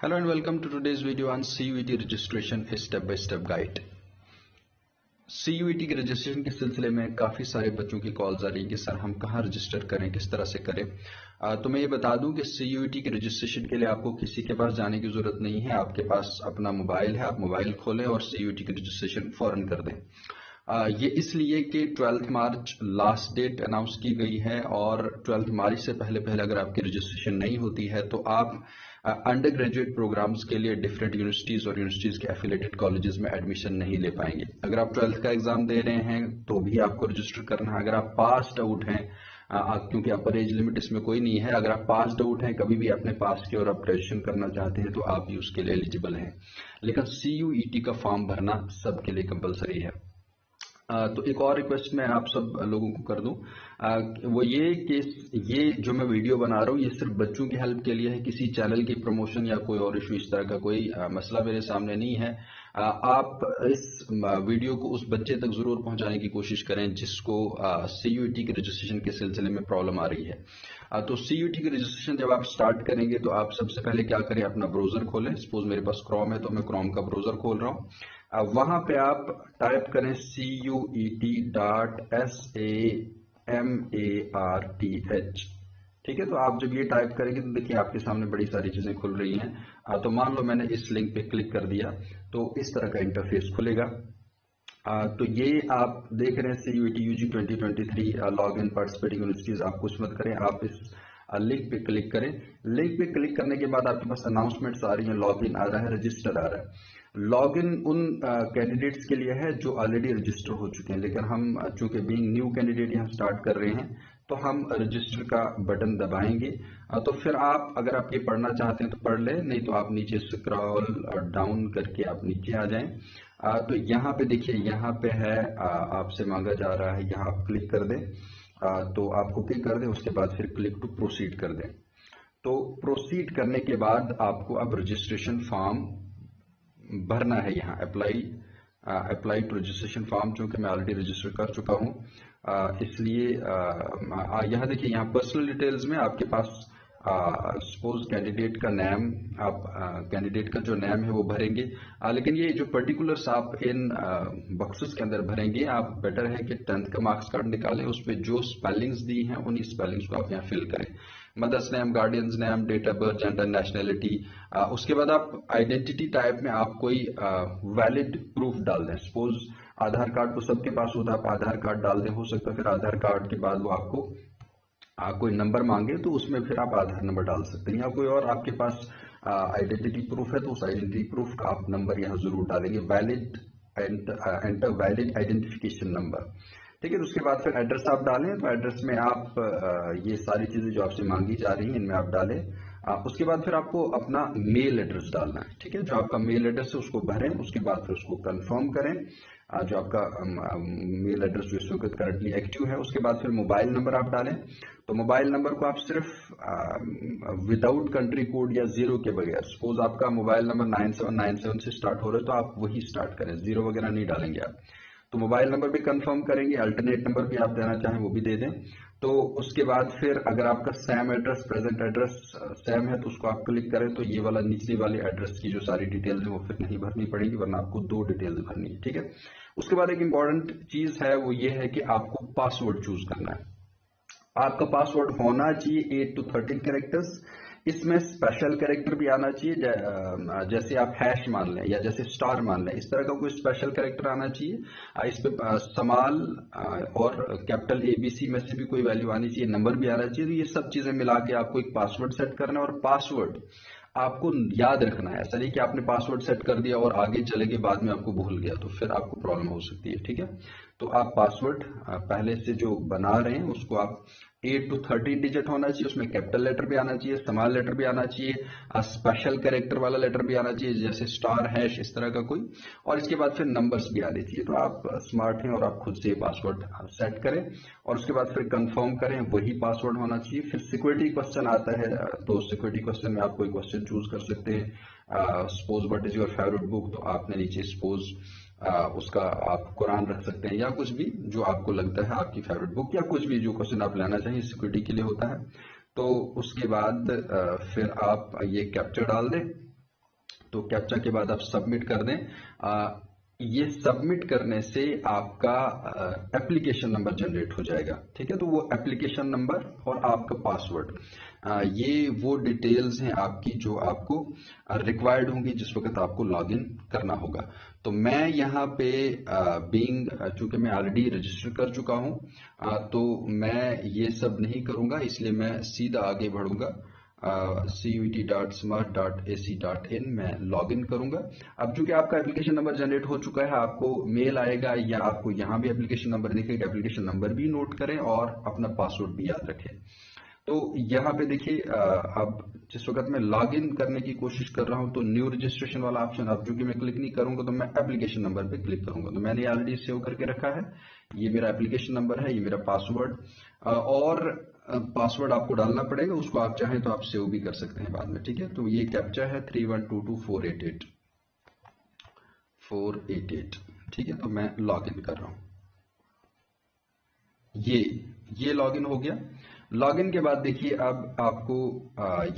Hello and welcome to today's video on CUET registration step by step guide। CUET के registration के सिलसिले में काफ़ी सारे बच्चों की कॉल्स आ रही हैं कि सर हम कहाँ रजिस्टर करें, किस तरह से करें। तो मैं ये बता दूं कि CUET के रजिस्ट्रेशन के लिए आपको किसी के पास जाने की ज़रूरत नहीं है। आपके पास अपना मोबाइल है, आप मोबाइल खोलें और CUET की रजिस्ट्रेशन फ़ौरन कर दें। ये इसलिए कि 12 मार्च लास्ट डेट अनाउंस की गई है और 12 मार्च से पहले पहले अगर आपकी रजिस्ट्रेशन नहीं होती है तो आप अंडर ग्रेजुएट प्रोग्राम्स के लिए डिफरेंट यूनिवर्सिटीज और यूनिवर्सिटीज के एफिलेटेड कॉलेजेस में एडमिशन नहीं ले पाएंगे। अगर आप 12th का एग्जाम दे रहे हैं तो भी आपको रजिस्टर करना है। अगर आप पास्ड आउट हैं, क्योंकि अपर एज लिमिट इसमें कोई नहीं है, अगर आप पास्ड आउट हैं, कभी भी आपने पास किया और आप ग्रेजुएशन करना चाहते हैं तो आप भी उसके लिए एलिजिबल हैं। लेकिन CUET का फॉर्म भरना सबके लिए कंपलसरी है। तो एक और रिक्वेस्ट मैं आप सब लोगों को कर दूं, वो ये कि ये जो मैं वीडियो बना रहा हूँ ये सिर्फ बच्चों की हेल्प के लिए है। किसी चैनल की प्रमोशन या कोई और इशू इस तरह का कोई मसला मेरे सामने नहीं है। आप इस वीडियो को उस बच्चे तक जरूर पहुंचाने की कोशिश करें जिसको CUET के रजिस्ट्रेशन के सिलसिले में प्रॉब्लम आ रही है। तो CUET की रजिस्ट्रेशन जब आप स्टार्ट करेंगे तो आप सबसे पहले क्या करें, अपना ब्राउजर खोलें। सपोज मेरे पास क्रोम है तो मैं क्रोम का ब्राउजर खोल रहा हूँ। वहां पे आप टाइप करें CUET.SAMARTH। ठीक है, तो आप जब ये टाइप करेंगे तो देखिए आपके सामने बड़ी सारी चीजें खुल रही हैं। तो मान लो मैंने इस लिंक पे क्लिक कर दिया तो इस तरह का इंटरफेस खुलेगा। तो ये आप देख रहे हैं CUET UG 2023 log in participating universities. आप कुछ मत करें, आप इस लिंक पे क्लिक करें। लिंक पे क्लिक करने के बाद आपके पास अनाउंसमेंट्स आ रही हैं, लॉग इन आ रहा है, रजिस्टर आ रहा है। लॉग इन उन कैंडिडेट्स के लिए है जो ऑलरेडी रजिस्टर हो चुके हैं, लेकिन हम चूंकि बीइंग न्यू कैंडिडेट यहाँ स्टार्ट कर रहे हैं तो हम रजिस्टर का बटन दबाएंगे। तो फिर आप अगर आप ये पढ़ना चाहते हैं तो पढ़ लें, नहीं तो आप नीचे स्क्रॉल डाउन करके आप नीचे आ जाएं। तो यहाँ पे देखिए, यहाँ पे है आपसे मांगा जा रहा है, यहाँ आप क्लिक कर दें। तो आपको क्लिक कर दें, उसके बाद फिर क्लिक टू प्रोसीड कर दें। तो प्रोसीड करने के बाद आपको अब रजिस्ट्रेशन फॉर्म भरना है। यहाँ अप्लाई टू रजिस्ट्रेशन फॉर्म, चूंकि मैं ऑलरेडी रजिस्टर कर चुका हूँ इसलिए यहाँ देखिए, यहाँ पर्सनल डिटेल्स में आपके पास सपोज कैंडिडेट का नेम, आप कैंडिडेट का जो नेम है वो भरेंगे। लेकिन ये जो पर्टिकुलर्स आप इन बॉक्सेस के अंदर भरेंगे, आप बेटर है कि 10th का मार्क्स कार्ड निकालें, उस पर जो स्पेलिंग्स दी हैं उन्हीं स्पेलिंग्स को आप यहाँ फिल करें। Mother's name, guardian's name, date of birth, gender, nationality. उसके बाद आप आइडेंटिटी टाइप में आप कोई वैलिड प्रूफ डाल दें। सपोज आधार कार्ड तो सबके पास होता है, आप आधार कार्ड डाल दें। हो सकता है फिर आधार कार्ड के बाद वो आपको कोई नंबर मांगे तो उसमें फिर आप आधार नंबर डाल सकते हैं, या कोई और आपके पास आइडेंटिटी प्रूफ है तो उस आइडेंटिटी प्रूफ का आप नंबर यहाँ जरूर डालेंगे, valid enter valid identification number. ठीक है, तो उसके बाद फिर एड्रेस आप डालें। तो एड्रेस में आप ये सारी चीजें जो आपसे मांगी जा रही हैं इनमें आप डालें। उसके बाद फिर आपको अपना मेल एड्रेस डालना है। ठीक है, जो आपका मेल एड्रेस है उसको भरें, उसके बाद फिर उसको कंफर्म करें। जो आपका मेल एड्रेस जो इस वक्त करंटली एक्टिव है, उसके बाद फिर मोबाइल नंबर आप डालें। तो मोबाइल नंबर को आप सिर्फ विदाउट कंट्री कोड या जीरो के बगैर, सपोज आपका मोबाइल नंबर 9797 से स्टार्ट हो रहा है तो आप वही स्टार्ट करें, जीरो वगैरह नहीं डालेंगे आप। तो मोबाइल नंबर भी कंफर्म करेंगे, अल्टरनेट नंबर भी आप देना चाहें वो भी दे दें। तो उसके बाद फिर अगर आपका same address, present address same है तो उसको आप क्लिक करें तो ये वाला निचले वाले एड्रेस की जो सारी डिटेल्स है वो फिर नहीं भरनी पड़ेगी, वरना आपको 2 डिटेल्स भरनी है। ठीक है, उसके बाद एक इंपॉर्टेंट चीज है, वो ये है कि आपको पासवर्ड चूज करना है। आपका पासवर्ड होना चाहिए 8 to 13 कैरेक्टर्स। इसमें स्पेशल कैरेक्टर भी आना चाहिए, जैसे आप हैश मान लें या जैसे स्टार मान लें, इस तरह का कोई स्पेशल कैरेक्टर आना चाहिए। इस पे स्मॉल और कैपिटल ABC में से भी कोई वैल्यू आनी चाहिए, नंबर भी आना चाहिए। तो ये सब चीजें मिला के आपको एक पासवर्ड सेट करना है, और पासवर्ड आपको याद रखना है। ऐसा नहीं कि आपने पासवर्ड सेट कर दिया और आगे चले के बाद में आपको भूल गया तो फिर आपको प्रॉब्लम हो सकती है। ठीक है, तो आप पासवर्ड पहले से जो बना रहे हैं उसको आप 8 to 13 डिजिट होना चाहिए, उसमें कैपिटल लेटर भी आना चाहिए, स्मॉल लेटर भी आना चाहिए, स्पेशल कैरेक्टर वाला लेटर भी आना चाहिए जैसे स्टार, हैश, इस तरह का कोई, और इसके बाद फिर नंबर्स भी आने चाहिए। तो आप स्मार्ट हैं और आप खुद से पासवर्ड सेट करें और उसके बाद फिर कंफर्म करें, वही पासवर्ड होना चाहिए। फिर सिक्योरिटी क्वेश्चन आता है, तो सिक्योरिटी क्वेश्चन में आप कोई क्वेश्चन चूज कर सकते हैं। Suppose what is your favourite book, तो आपने नीचे सपोज उसका आप कुरान रख सकते हैं या कुछ भी जो आपको लगता है आपकी फेवरेट बुक, या कुछ भी जो क्वेश्चन आप लेना चाहिए, सिक्योरिटी के लिए होता है। तो उसके बाद फिर आप ये कैप्चर डाल दें तो कैप्चा के बाद आप सबमिट कर दें। ये सबमिट करने से आपका एप्लीकेशन नंबर जनरेट हो जाएगा, ठीक है। तो वो एप्लीकेशन नंबर और आपका पासवर्ड, ये वो डिटेल्स हैं आपकी जो आपको रिक्वायर्ड होंगी जिस वक्त आपको लॉगिन करना होगा। तो मैं यहाँ पे बीइंग चूंकि मैं ऑलरेडी रजिस्टर कर चुका हूँ, तो मैं ये सब नहीं करूंगा, इसलिए मैं सीधा आगे बढ़ूंगा। CUET.smart.ac.in में लॉगिन करूंगा। अब चूंकि आपका एप्लीकेशन नंबर जनरेट हो चुका है, आपको मेल आएगा या आपको यहाँ भी एप्लीकेशन नंबर दिखेगा, एप्लीकेशन नंबर भी नोट करें और अपना पासवर्ड भी याद रखें। तो यहाँ पे देखिए, अब जिस वक्त मैं लॉगिन करने की कोशिश कर रहा हूं तो न्यू रजिस्ट्रेशन वाला ऑप्शन, अब जो कि मैं क्लिक नहीं करूंगा तो मैं एप्लीकेशन नंबर पे क्लिक करूंगा। तो मैंने ऑलरेडी सेव करके रखा है, ये मेरा एप्लीकेशन नंबर है, ये मेरा पासवर्ड, और पासवर्ड आपको डालना पड़ेगा, उसको आप चाहें तो आप सेव भी कर सकते हैं बाद में, ठीक है। तो ये कैप्चा है 3122488, ठीक है। तो मैं लॉगिन कर रहा हूं, ये लॉगिन हो गया। लॉगिन के बाद देखिए, अब आपको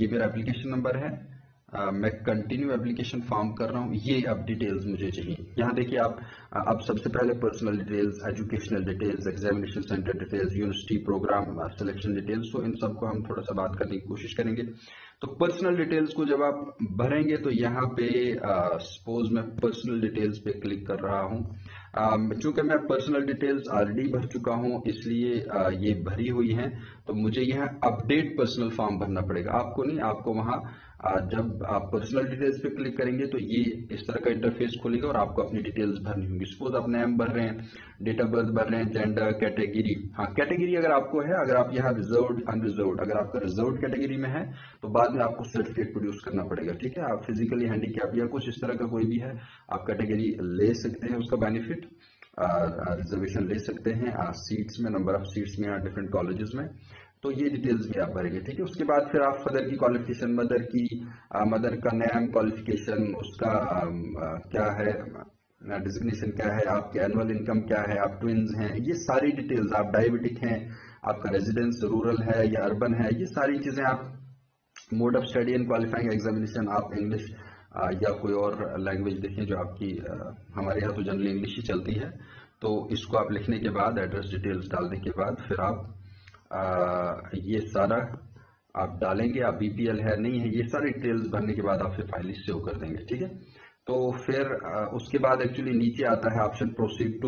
ये मेरा एप्लीकेशन नंबर है, मैं कंटिन्यू एप्लीकेशन फॉर्म कर रहा हूँ, ये अब डिटेल्स मुझे चाहिए। यहाँ देखिए आप, अब सबसे पहले personal details, educational details, examination centre details, university programme selection details, तो इन सबको हम थोड़ा सा बात करने की कोशिश करेंगे। तो पर्सनल डिटेल्स को जब आप भरेंगे तो यहाँ पे सपोज मैं पर्सनल डिटेल्स पे क्लिक कर रहा हूँ। चूंकि मैं पर्सनल डिटेल्स ऑलरेडी भर चुका हूं, इसलिए ये भरी हुई हैं, तो मुझे यहाँ अपडेट पर्सनल फॉर्म भरना पड़ेगा। आपको नहीं, आपको वहां जब आप पर्सनल डिटेल्स पे क्लिक करेंगे तो ये इस तरह का इंटरफेस खुलेगा और आपको अपनी डिटेल्स भरनी होंगी। सपोज आप नेम भर रहे हैं, डेट ऑफ बर्थ भर रहे हैं, जेंडर, कैटेगरी, हाँ कैटेगरी अगर आपको है, अगर आप यहाँ रिजर्व्ड, अनरिजर्व्ड, अगर आपका रिजर्व्ड कैटेगरी में है तो बाद में आपको सर्टिफिकेट प्रोड्यूस करना पड़ेगा, ठीक है। आप फिजिकली हैंडीकैप या कुछ इस तरह का कोई भी है, आप कैटेगरी ले सकते हैं, उसका बेनिफिट रिजर्वेशन ले सकते हैं, सीट्स में, नंबर ऑफ सीट्स में, डिफरेंट कॉलेजेस में, तो ये डिटेल्स भी आप भरेंगे, ठीक है। उसके बाद फिर आप फादर की क्वालिफिकेशन, मदर का नेम, क्वालिफिकेशन, उसका क्या है, डिजिग्नेशन क्या है, आपके एनुअल इनकम क्या है, आप ट्विन्स हैं, ये सारी डिटेल्स, आप डायबिटिक हैं, आपका रेजिडेंस रूरल है या अर्बन है, ये सारी चीजें आप, mode of study and qualifying examination, आप इंग्लिश या कोई और लैंग्वेज देखें जो आपकी, हमारे यहाँ तो जनरली इंग्लिश ही चलती है, तो इसको आप लिखने के बाद, एड्रेस डिटेल्स डालने के बाद फिर आप ये सारा आप डालेंगे, आप बीपीएल है नहीं है, ये सारी डिटेल्स भरने के बाद आप फिर फाइल सेव कर देंगे, ठीक है। तो फिर उसके बाद एक्चुअली नीचे आता है option proceed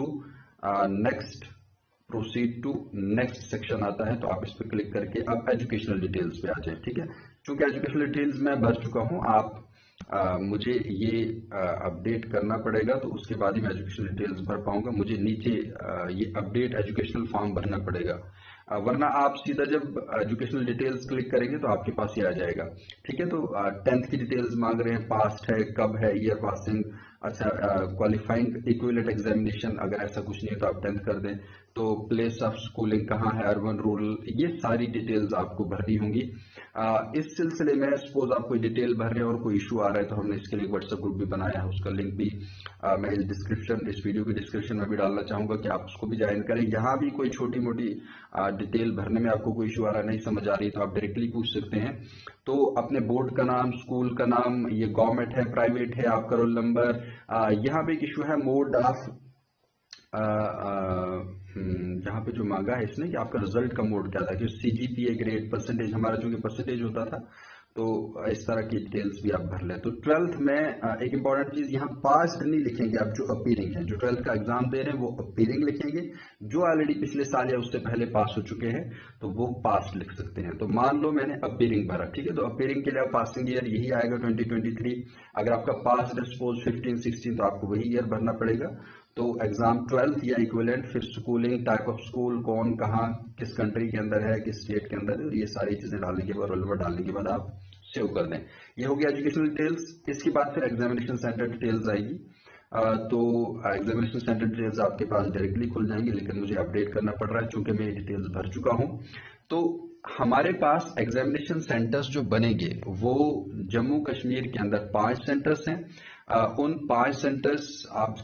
to next section आता है, तो आप इस पर क्लिक करके अब एजुकेशनल डिटेल्स पे आ जाए, ठीक है। चूंकि एजुकेशनल डिटेल्स मैं भर चुका हूं, आप मुझे ये अपडेट करना पड़ेगा, तो उसके बाद ही मैं एजुकेशनल डिटेल्स भर पाऊंगा। मुझे नीचे ये अपडेट एजुकेशनल फॉर्म भरना पड़ेगा, वरना आप सीधा जब एजुकेशनल डिटेल्स क्लिक करेंगे तो आपके पास ये आ जाएगा, ठीक है। तो 10th की डिटेल्स मांग रहे हैं, पास्ट है, कब है, ईयर पासिंग, अच्छा क्वालिफाइंग इक्विवेलेंट एग्जामिनेशन, अगर ऐसा कुछ नहीं है तो आप 10th कर दें, तो प्लेस ऑफ स्कूलिंग कहाँ है, अर्बन रूरल, ये सारी डिटेल्स आपको भरनी होंगी। इस सिलसिले में सपोज आप कोई डिटेल भर रहे हैं और कोई इशू आ रहा है, तो हमने इसके लिए व्हाट्सएप ग्रुप भी बनाया है, उसका लिंक भी मैं इस वीडियो के डिस्क्रिप्शन में भी डालना चाहूंगा कि आप उसको भी ज्वाइन करें। यहाँ भी कोई छोटी मोटी डिटेल भरने में आपको कोई इशू आ रहा है, नहीं समझ आ रही, तो आप डायरेक्टली पूछ सकते हैं। तो अपने बोर्ड का नाम, स्कूल का नाम, ये गवर्नमेंट है, प्राइवेट है, आपका रोल नंबर, यहाँ पे एक इशू है मोड ऑफ, यहाँ पे जो मांगा है इसने कि आपका रिजल्ट का मोड क्या था, कि सीजीपीए ग्रेड, परसेंटेज, हमारा चूंकि परसेंटेज होता था, तो इस तरह की डिटेल्स भी आप भर लें। तो 12th में एक इंपॉर्टेंट चीज, यहाँ पास नहीं लिखेंगे आप, जो अपीयरिंग है, जो 12th का एग्जाम दे रहे हैं वो अपीयरिंग लिखेंगे, जो ऑलरेडी पिछले साल या उससे पहले पास हो चुके हैं तो वो पास लिख सकते हैं। तो मान लो मैंने अपीयरिंग भरा, ठीक है, तो अपीयरिंग के लिए पासिंग ईयर यही आएगा 2023, अगर आपका पास सपोज 15-16 तो आपको वही ईयर भरना पड़ेगा। तो एग्जाम 12th या इक्विवेलेंट, फिर स्कूलिंग, टाइप ऑफ स्कूल, कौन कहाँ किस कंट्री के अंदर है, किस स्टेट के अंदर है, ये सारी चीजें डालने के बाद, रोल नंबर डालने के बाद आप सेव कर दें। ये हो गया एजुकेशनल डिटेल्स। इसके बाद फिर एग्जामिनेशन सेंटर डिटेल्स आएगी, तो एग्जामिनेशन सेंटर डिटेल्स आपके पास डायरेक्टली खुल जाएंगे, लेकिन मुझे अपडेट करना पड़ रहा है चूंकि मैं डिटेल्स भर चुका हूं। तो हमारे पास एग्जामिनेशन सेंटर्स जो बनेंगे वो जम्मू कश्मीर के अंदर 5 सेंटर्स हैं। उन 5 सेंटर्स आप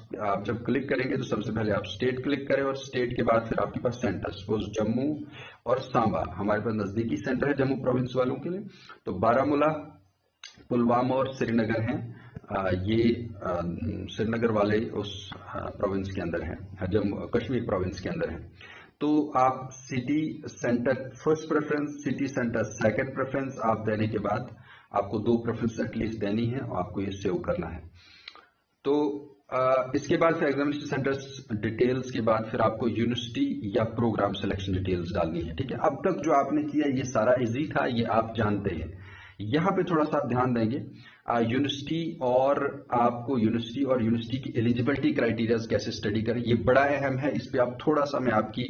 जब क्लिक करेंगे तो सबसे पहले आप स्टेट क्लिक करें, और स्टेट के बाद फिर आपके पास सेंटर, सपोज जम्मू और सांबा हमारे पास नजदीकी सेंटर है जम्मू प्रोविंस वालों के लिए, तो बारामूला, पुलवामा और श्रीनगर हैं ये श्रीनगर वाले उस प्रोविंस के अंदर है, जम्मू कश्मीर प्रोविंस के अंदर है। तो आप city centre first preference, city centre second preference आप देने के बाद आपको 2 प्रेफरेंस एटलीस्ट देनी है और आपको ये सेव करना है। तो इसके बाद फिर एग्जामिनेशन सेंटर्स डिटेल्स के बाद फिर आपको यूनिवर्सिटी या प्रोग्राम सिलेक्शन डिटेल्स डालनी है। ठीक है, अब तक जो आपने किया ये सारा इजी था, ये आप जानते हैं। यहाँ पे थोड़ा सा आप ध्यान देंगे यूनिवर्सिटी और आपको यूनिवर्सिटी की एलिजिबिलिटी क्राइटेरियाज कैसे स्टडी करें, ये बड़ा अहम है। इस पे आप थोड़ा सा मैं आपकी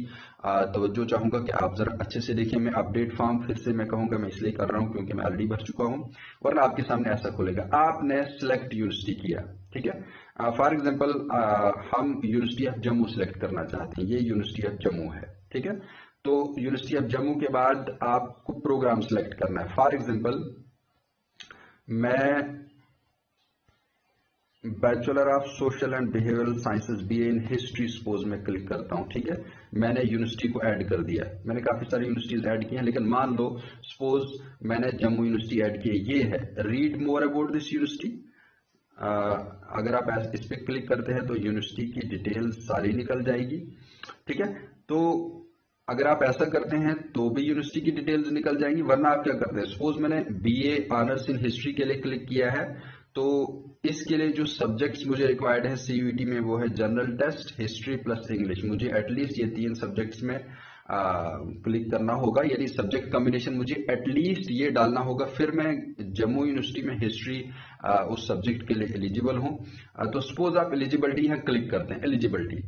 तवज्जो चाहूंगा कि आप जरा अच्छे से देखें। मैं अपडेट फॉर्म फिर से मैं कहूंगा मैं इसलिए कर रहा हूं क्योंकि मैं ऑलरेडी भर चुका हूं, वरना आपके सामने ऐसा खुलेगा। आपने सिलेक्ट यूनिवर्सिटी किया, ठीक है, फॉर एग्जाम्पल हम यूनिवर्सिटी ऑफ जम्मू सिलेक्ट करना चाहते हैं, ये यूनिवर्सिटी ऑफ जम्मू है। ठीक है, तो यूनिवर्सिटी ऑफ जम्मू के बाद आपको प्रोग्राम सिलेक्ट करना है। फॉर एग्जाम्पल मैं bachelor of social and behavioural sciences BA in history suppose में क्लिक करता हूं। ठीक है, मैंने यूनिवर्सिटी को ऐड कर दिया। मैंने काफी सारी यूनिवर्सिटीज ऐड की हैं, लेकिन मान लो सपोज मैंने जम्मू यूनिवर्सिटी ऐड की है। ये है read more about this university. अगर आप इस पे क्लिक करते हैं तो यूनिवर्सिटी की डिटेल्स सारी निकल जाएगी। ठीक है, तो अगर आप ऐसा करते हैं तो भी यूनिवर्सिटी की डिटेल्स निकल जाएंगी, वरना आप क्या करते हैं, सपोज मैंने बीए ऑनर्स इन हिस्ट्री के लिए क्लिक किया है, तो इसके लिए जो सब्जेक्ट्स मुझे रिक्वायर्ड है सीयूईटी में वो है general test, history plus English. मुझे एटलीस्ट ये 3 सब्जेक्ट्स में क्लिक करना होगा, यानी सब्जेक्ट कॉम्बिनेशन मुझे एटलीस्ट ये डालना होगा, फिर मैं जम्मू यूनिवर्सिटी में हिस्ट्री उस सब्जेक्ट के लिए एलिजिबल हूं। तो सपोज आप एलिजिबिलिटी यहाँ क्लिक करते हैं, एलिजिबिलिटी।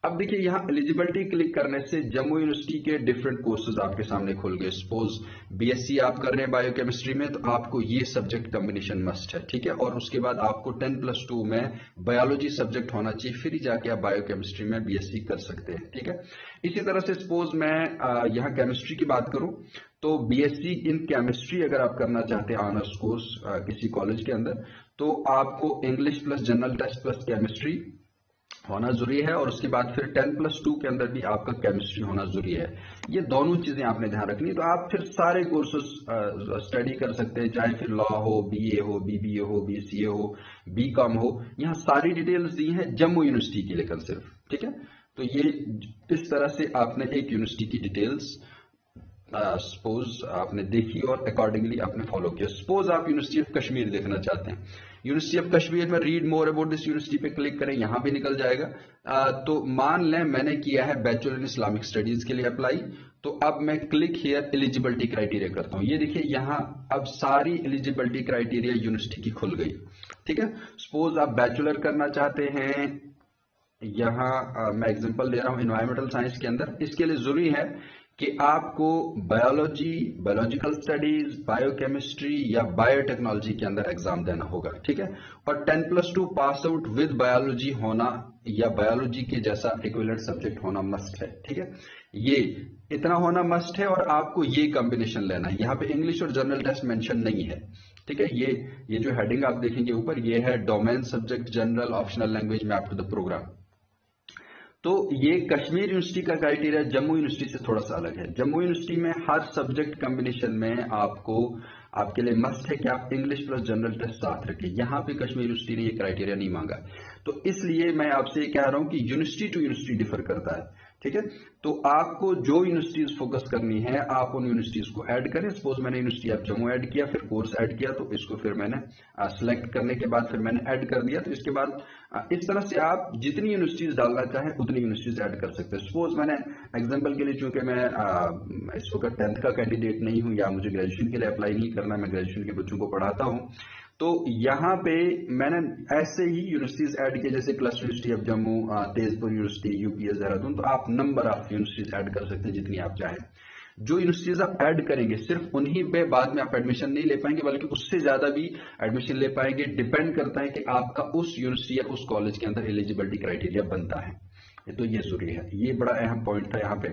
अब देखिए यहाँ एलिजिबिलिटी क्लिक करने से जम्मू यूनिवर्सिटी के डिफरेंट कोर्सेज आपके सामने खुल गए। सपोज बीएससी आप कर रहे हैं बायोकेमिस्ट्री में, तो आपको ये सब्जेक्ट कॉम्बिनेशन मस्ट है। ठीक है, और उसके बाद आपको 10+2 में बायोलॉजी सब्जेक्ट होना चाहिए, फिर ही जाके आप बायोकेमिस्ट्री में बीएससी कर सकते हैं। ठीक है, इसी तरह से सपोज मैं यहाँ केमिस्ट्री की बात करूं, तो बीएससी इन केमिस्ट्री अगर आप करना चाहते हैं ऑनर्स कोर्स किसी कॉलेज के अंदर, तो आपको English plus general test plus chemistry होना जरूरी है, और उसके बाद फिर 10+2 के अंदर भी आपका केमिस्ट्री होना जरूरी है। ये दोनों चीजें आपने ध्यान रखनी। तो आप फिर सारे कोर्सेज स्टडी कर सकते हैं, चाहे फिर लॉ हो, बीए हो, बीबीए हो, बीसीए हो, बीकॉम हो। यहाँ सारी डिटेल्स दी है जम्मू यूनिवर्सिटी की, लेकिन सिर्फ। ठीक है, तो ये इस तरह से आपने एक यूनिवर्सिटी की डिटेल्स सपोज आपने देखी और अकॉर्डिंगली आपने फॉलो किया। सपोज आप यूनिवर्सिटी ऑफ कश्मीर देखना चाहते हैं, यूनिवर्सिटी ऑफ कश्मीर में read more about this university पे क्लिक करें, यहां भी निकल जाएगा। तो मान लें मैंने किया है बैचलर इन इस्लामिक स्टडीज के लिए अप्लाई, तो अब मैं क्लिक हियर एलिजिबिलिटी क्राइटेरिया करता हूं। ये देखिए यहाँ अब सारी एलिजिबिलिटी क्राइटेरिया यूनिवर्सिटी की खुल गई। ठीक है, सपोज आप बैचलर करना चाहते हैं, यहाँ मैं एग्जांपल दे रहा हूं एनवायरमेंटल साइंस के अंदर। इसके लिए जरूरी है कि आपको बायोलॉजी, बायोलॉजिकल स्टडीज, बायोकेमिस्ट्री या बायोटेक्नोलॉजी के अंदर एग्जाम देना होगा। ठीक है, और 10+2 पास आउट विद बायोलॉजी होना या बायोलॉजी के जैसा इक्विवेलेंट सब्जेक्ट होना मस्ट है। ठीक है, ये इतना होना मस्ट है, और आपको ये कॉम्बिनेशन लेना है। यहाँ पे इंग्लिश और जनरल टेस्ट मेंशन नहीं है। ठीक है, ये जो हेडिंग आप देखेंगे ऊपर, ये है domain subject general optional language map to the programme. तो ये कश्मीर यूनिवर्सिटी का क्राइटेरिया जम्मू यूनिवर्सिटी से थोड़ा सा अलग है। जम्मू यूनिवर्सिटी में हर सब्जेक्ट कॉम्बिनेशन में आपके लिए मस्ट है कि आप इंग्लिश प्लस जनरल टेस्ट साथ रखें। यहाँ पे कश्मीर यूनिवर्सिटी ने ये क्राइटेरिया नहीं मांगा, तो इसलिए मैं आपसे ये कह रहा हूं कि यूनिवर्सिटी टू यूनिवर्सिटी डिफर करता है। ठीक है, तो आपको जो यूनिवर्सिटीज फोकस करनी है आप उन यूनिवर्सिटीज को ऐड करें। सपोज मैंने यूनिवर्सिटी ऑफ जम्मू ऐड किया, फिर कोर्स ऐड किया, तो इसको फिर मैंने सिलेक्ट करने के बाद फिर मैंने ऐड कर दिया। तो इसके बाद इस तरह से आप जितनी यूनिवर्सिटीज डालना चाहें उतनी यूनिवर्सिटीज ऐड कर सकते हैं। सपोज मैंने एग्जांपल के लिए, चूंकि मैं इस वक्त 10th का कैंडिडेट नहीं हूं या मुझे ग्रेजुएशन के लिए अप्लाई नहीं करना, मैं ग्रेजुएशन के बच्चों को पढ़ाता हूं, तो यहाँ पे मैंने ऐसे ही यूनिवर्सिटीज ऐड किए, जैसे cluster university of Jammu, Tezpur university, UPS Dehradun. तो आप नंबर ऑफ यूनिवर्सिटीज ऐड कर सकते हैं जितनी आप चाहें। जो यूनिवर्सिटीज आप ऐड करेंगे सिर्फ उन्हीं पे बाद में आप एडमिशन नहीं ले पाएंगे, बल्कि उससे ज्यादा भी एडमिशन ले पाएंगे। डिपेंड करता है कि आपका उस यूनिवर्सिटी या उस कॉलेज के अंदर एलिजिबिलिटी क्राइटेरिया बनता है। तो ये जरूरी है, ये बड़ा अहम पॉइंट था यहाँ पे।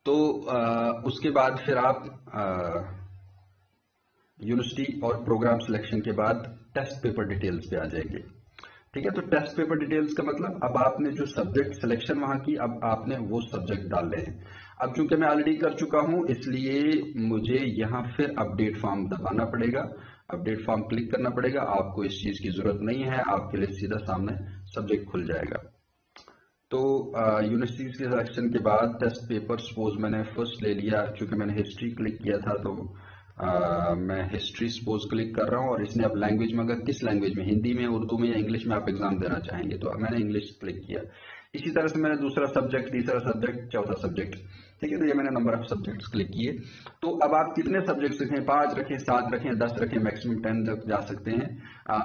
तो उसके बाद फिर आप यूनिवर्सिटी और प्रोग्राम सिलेक्शन के बाद टेस्ट पेपर डिटेल्स पे आ जाएंगे। ठीक है, तो टेस्ट पेपर डिटेल्स का मतलब अब आपने जो सब्जेक्ट सिलेक्शन वहां की, अब आपने वो सब्जेक्ट डाल रहे हैं। अब चूंकि मैं ऑलरेडी कर चुका हूं इसलिए मुझे यहाँ फिर अपडेट फॉर्म दबाना पड़ेगा, अपडेट फॉर्म क्लिक करना पड़ेगा। आपको इस चीज की जरूरत नहीं है, आपके लिए सीधा सामने सब्जेक्ट खुल जाएगा। तो यूनिवर्सिटी के सिलेक्शन के बाद टेस्ट पेपर सपोज मैंने फर्स्ट ले लिया, क्योंकि मैंने हिस्ट्री क्लिक किया था तो मैं हिस्ट्री सपोज क्लिक कर रहा हूँ, और इसने अब लैंग्वेज में, अगर किस लैंग्वेज में, हिंदी में, उर्दू में या इंग्लिश में आप एग्जाम देना चाहेंगे, तो मैंने इंग्लिश क्लिक किया। इसी तरह से मैंने दूसरा सब्जेक्ट, तीसरा सब्जेक्ट, चौथा सब्जेक्ट, ठीक है। तो ये मैंने नंबर ऑफ सब्जेक्ट्स क्लिक किए। तो अब आप कितने सब्जेक्ट्स रखें, 5 रखें, 7 रखें, 10 रखें, मैक्सिमम 10 तक जा सकते हैं।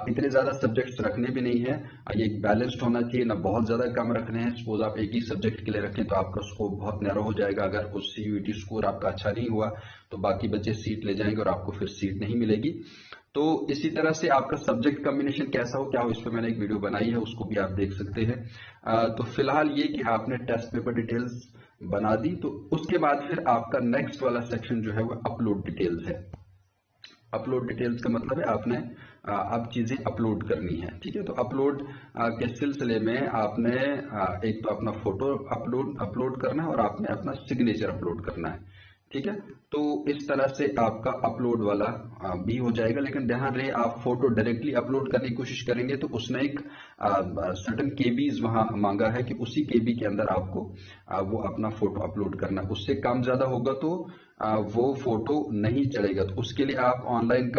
इतने ज्यादा सब्जेक्ट्स रखने भी नहीं है, ये बैलेंस्ड होना चाहिए, ना बहुत ज्यादा कम रखने हैं। सपोज आप एक ही सब्जेक्ट के लिए रखें तो आपका स्कोप बहुत नैरो हो जाएगा। अगर उस CUET स्कोर आपका अच्छा नहीं हुआ तो बाकी बच्चे सीट ले जाएंगे और आपको फिर सीट नहीं मिलेगी। तो इसी तरह से आपका सब्जेक्ट कॉम्बिनेशन कैसा हो क्या हो, इस पर मैंने एक वीडियो बनाई है, उसको भी आप देख सकते हैं। तो फिलहाल ये कि आपने टेस्ट पेपर डिटेल्स बना दी, तो उसके बाद फिर आपका नेक्स्ट वाला सेक्शन जो है वो अपलोड डिटेल्स है। अपलोड डिटेल्स का मतलब है आपने अब चीजें अपलोड करनी है, ठीक है। तो अपलोड के सिलसिले में आपने एक तो अपना फोटो अपलोड करना है और आपने अपना सिग्नेचर अपलोड करना है, ठीक है। तो इस तरह से आपका अपलोड वाला भी हो जाएगा। लेकिन ध्यान रहे, आप फोटो डायरेक्टली अपलोड करने की कोशिश करेंगे तो उसने एक सर्टेन केबीज वहां मांगा है कि उसी केबी के अंदर आपको वो अपना फोटो अपलोड करना है। उससे कम ज्यादा होगा तो वो फोटो नहीं चलेगा। तो उसके लिए आप ऑनलाइन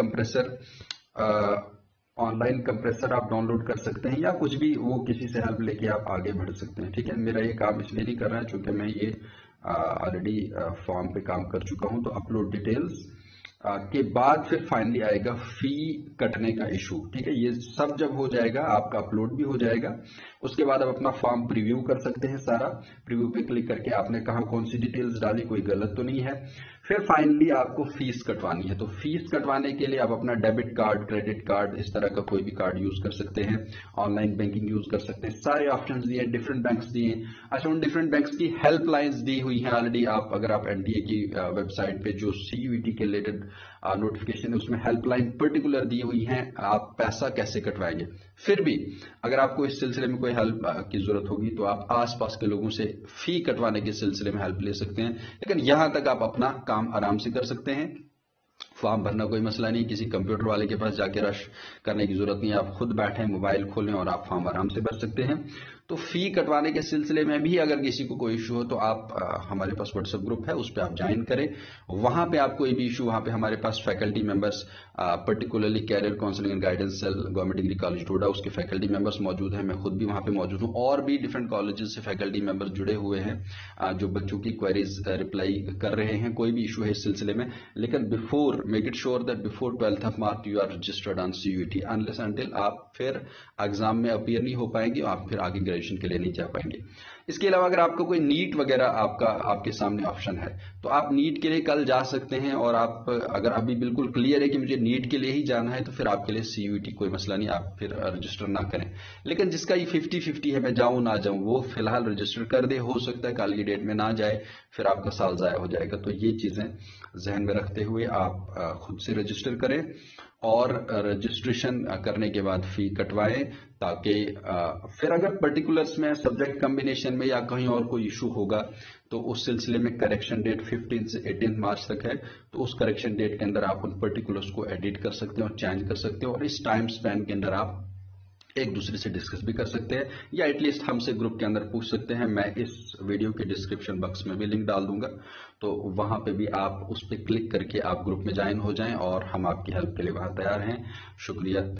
कंप्रेसर आप डाउनलोड कर सकते हैं, या कुछ भी वो किसी से हेल्प लेके आप आगे बढ़ सकते हैं, ठीक है। मेरा ये काम इसलिए नहीं कर रहा है क्योंकि मैं ये ऑलरेडी फॉर्म पे काम कर चुका हूं। तो अपलोड डिटेल्स के बाद फिर फाइनली आएगा फी कटने का इशू, ठीक है। ये सब जब हो जाएगा आपका अपलोड भी हो जाएगा। उसके बाद आप अपना फॉर्म प्रीव्यू कर सकते हैं। सारा प्रीव्यू पे क्लिक करके आपने कहा कौन सी डिटेल्स डाली, कोई गलत तो नहीं है। फिर फाइनली आपको फीस कटवानी है। तो फीस कटवाने के लिए आप अपना डेबिट कार्ड, क्रेडिट कार्ड, इस तरह का कोई भी कार्ड यूज कर सकते हैं, ऑनलाइन बैंकिंग यूज कर सकते हैं। सारे ऑप्शंस दिए, डिफरेंट बैंक्स दिए। अच्छा, उन डिफरेंट बैंक्स की हेल्पलाइंस दी हुई है ऑलरेडी। आप अगर आप NTA की वेबसाइट पे जो CUET के रिलेटेड नोटिफिकेशन है उसमें हेल्पलाइन पर्टिकुलर दी हुई है, आप पैसा कैसे कटवाएंगे। फिर भी अगर आपको इस सिलसिले में कोई हेल्प की जरूरत होगी तो आप आसपास के लोगों से फी कटवाने के सिलसिले में हेल्प ले सकते हैं। लेकिन यहां तक आप अपना काम आराम से कर सकते हैं। फॉर्म भरना कोई मसला नहीं, किसी कंप्यूटर वाले के पास जाके रश करने की जरूरत नहीं है। आप खुद बैठे, मोबाइल खोलें और आप फॉर्म आराम से भर सकते हैं। तो फी कटवाने के सिलसिले में भी अगर किसी को कोई इशू हो तो आप हमारे पास व्हाट्सएप ग्रुप है, उस पर आप ज्वाइन करें। वहां पे आप कोई भी इशू, वहां पे हमारे पास faculty members, particularly career counselling and guidance cell, government degree college Doda, उसके फैकल्टी मेंबर्स मौजूद हैं। मैं खुद भी वहां पे मौजूद हूं, और भी डिफरेंट कॉलेजेस से फैकल्टी मेंबर्स जुड़े हुए हैं जो बच्चों की क्वेरीज रिप्लाई कर रहे हैं। कोई भी इशू है इस सिलसिले में, लेकिन before make it sure that before 12th of March you are registered on CUET, unless until आप फिर एग्जाम में अपीयर नहीं हो पाएंगे, आप फिर आगे ग्रेजुएशन के लिए नहीं जा पाएंगे। इसके अलावा अगर आपका कोई नीट वगैरह आपके सामने ऑप्शन है तो आप नीट के लिए कल जा सकते हैं। और आप अगर अभी बिल्कुल क्लियर है कि मुझे नीट के लिए ही जाना है तो फिर आपके लिए CUET कोई मसला नहीं, आप फिर रजिस्टर ना करें। लेकिन जिसका ये 50-50 है, मैं जाऊं ना जाऊं, वो फिलहाल रजिस्टर कर दे। हो सकता है कल की डेट में ना जाए, फिर आपका साल जाया हो जाएगा। तो ये चीजें जहन में रखते हुए आप खुद से रजिस्टर करें और रजिस्ट्रेशन करने के बाद फी कटवाएं, ताकि फिर अगर पर्टिकुलर्स में, सब्जेक्ट कॉम्बिनेशन में या कहीं और कोई इशू होगा तो उस सिलसिले में करेक्शन डेट 15 से 18 मार्च तक है। तो उस करेक्शन डेट के अंदर आप उन पर्टिकुलर्स को एडिट कर सकते हैं और चेंज कर सकते हैं, और इस टाइम स्पैन के अंदर आप एक दूसरे से डिस्कस भी कर सकते हैं, या एटलीस्ट हमसे ग्रुप के अंदर पूछ सकते हैं। मैं इस वीडियो के डिस्क्रिप्शन बॉक्स में भी लिंक डाल दूंगा, तो वहां पे भी आप उस पर क्लिक करके आप ग्रुप में ज्वाइन हो जाएं और हम आपकी हेल्प के लिए वहां तैयार हैं। शुक्रिया।